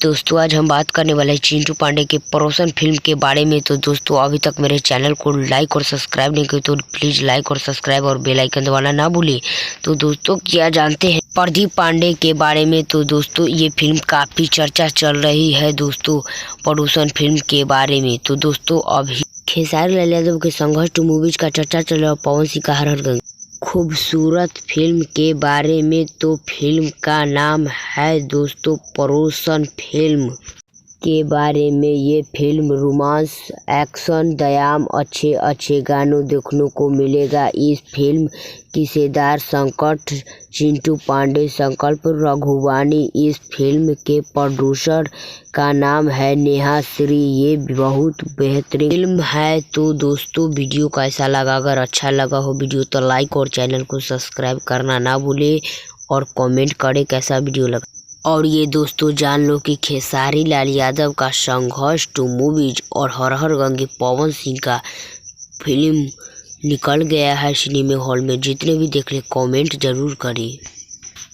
दोस्तों आज हम बात करने वाले हैं चिंटू पांडे के पड़ोसन फिल्म के बारे में। तो दोस्तों अभी तक मेरे चैनल को लाइक और सब्सक्राइब नहीं किया तो प्लीज़ लाइक और सब्सक्राइब और बेल आइकन दबाना ना भूलिए। तो दोस्तों क्या जानते हैं प्रदीप पांडे के बारे में। तो दोस्तों ये फिल्म काफ़ी चर्चा चल रही है दोस्तों पड़ोसन फिल्म के बारे में। तो दोस्तों अभी खेसारी लाल यादव के संघर्ष 2 मूवीज का चर्चा चल रहा है। पवन सिंह का हर हर गंगे खूबसूरत फिल्म के बारे में। तो फिल्म का नाम है दोस्तों पड़ोसन फिल्म के बारे में। ये फिल्म रोमांस एक्शन दयाम अच्छे अच्छे गानों देखने को मिलेगा। इस फिल्म किरदार संकट चिंटू पांडे संकल्प रघुवानी। इस फिल्म के प्रोड्यूसर का नाम है नेहा श्री। ये बहुत बेहतरीन फिल्म है। तो दोस्तों वीडियो कैसा लगा, अगर अच्छा लगा हो वीडियो तो लाइक और चैनल को सब्सक्राइब करना ना भूले और कमेंट करें कैसा वीडियो लगा। और ये दोस्तों जान लो कि खेसारी लाल यादव का संघर्ष 2 मूवीज और हर हर गंगे पवन सिंह का फिल्म निकल गया है सिनेमा हॉल में। जितने भी देख ले कमेंट जरूर करिए।